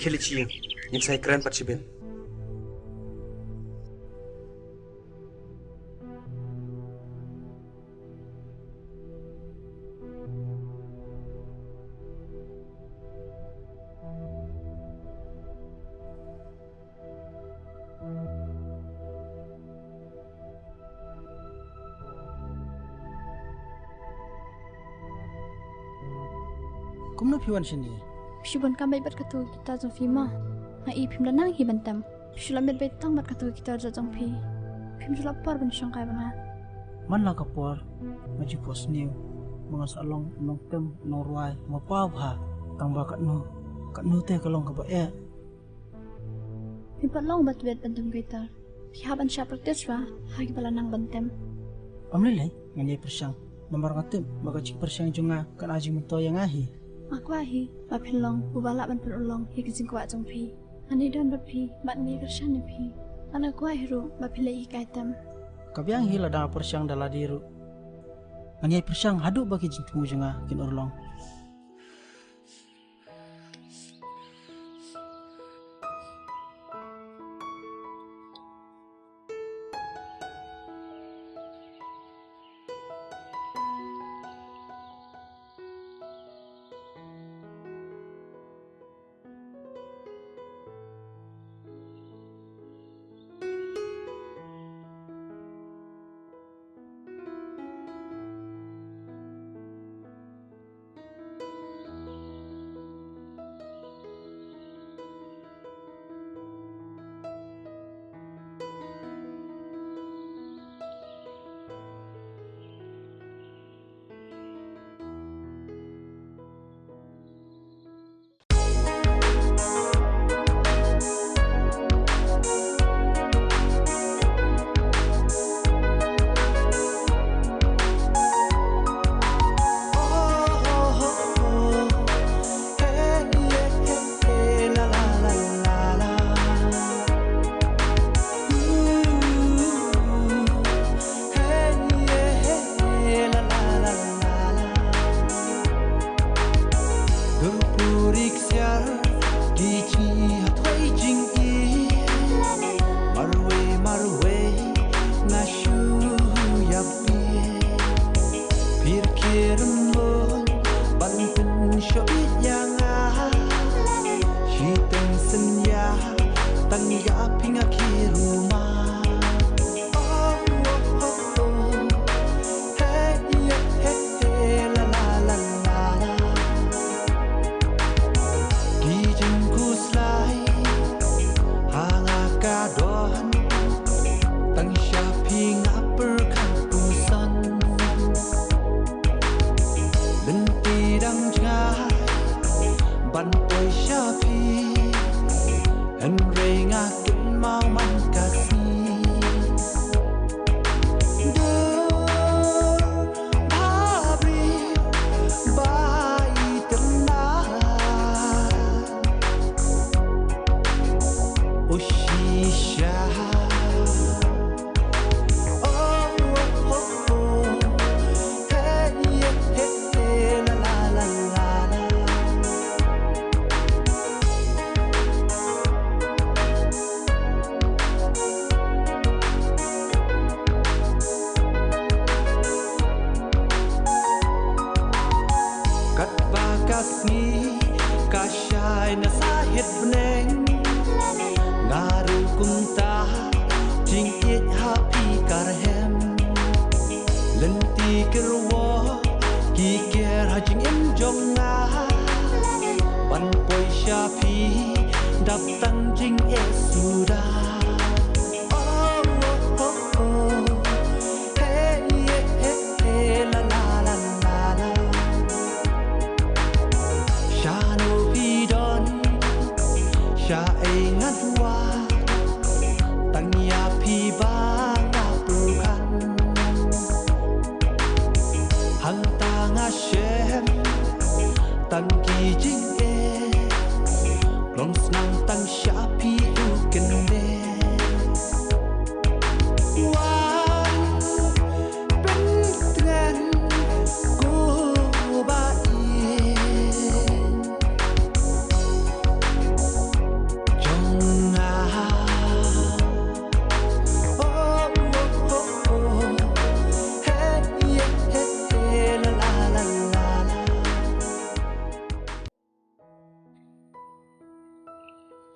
khelichi in sai kran pachibel kumno phiwan shini Pishubon kamay bat katu kita jong fima ha I phim lanang hi bantam pishula met bet tang bat katu kita jong phi phim jula par ban shong kai bana man la kapor maji pos new mga salong nong tem no ruai ma pa bha tang ba kat no te kalong ka ba e phim pat long bat bet bantam kita phi ha ban sha practice wa ha gi bala nang bantem amle le ngani persang nomor ngatem baga cik persang junga kan aji munto yang ahi aku ahi ba philong bubala ban ulong hi kijing kwa jong phi ani dan ba phi bat ni kershan ni phi ana kwa hiru ba philai kaitam kabyang hila da persang dala diru ngani persang hadu bagi jintu junga kin urlong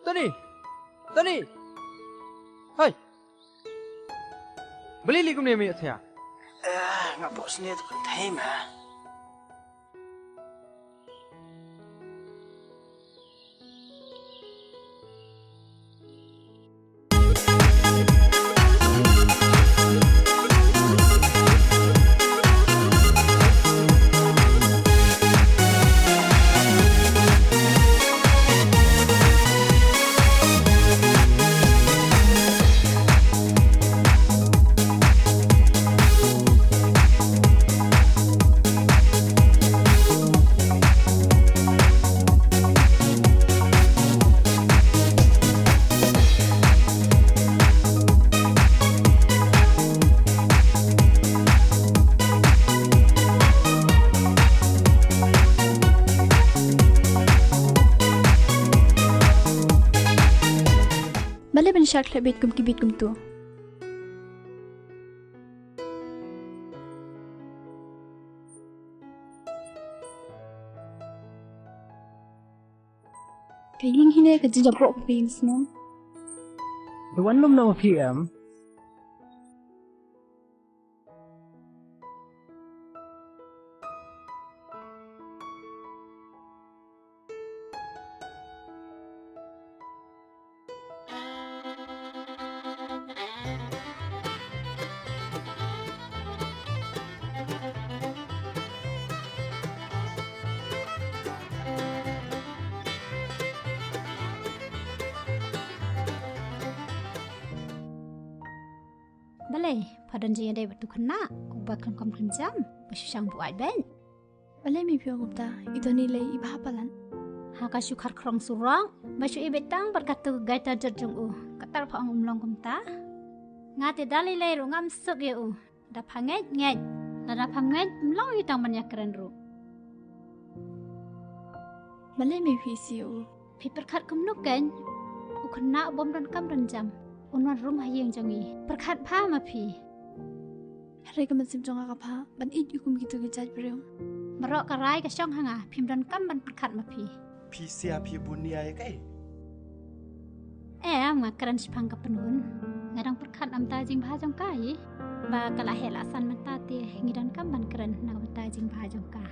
Tony. Hai. Beli likum ni mi thya. Ngak bos ni tu penting mah. Balik ben syak lebih kum kibit kum tu. Kaying hine ka jijabrok pings no. Duwan lum na PM. Balai, padan je ada betul kena, ubah kelam jam, bersusang buat ben. Balai mi pio gupta, itu nilai ibah palan. Haka syukar kerong surang, basu ibetang berkata gaita jerjung katar pa ang umlong kumta. Ngati dali lay ngam sok ye da panget nget, da panget mlong itang banyak keren ru. Balai mi pisi Pi perkat kumnukan, kena bom dan kam jam. Unwan rumah yang jangi, perkat pa ma pi. Hari kemen jong apa, ban it yukum gitu gejat beriung. Merok karai ke syong hanga, pim dan kam ban perkat ma pi. Pisia pi bunia ya kai. Makaran sepang kepenun. Ngadang perkat am tajing bahajong kai. Ba kalah helasan mentati, ngidan kam ban keren nang tajing bahajong ka.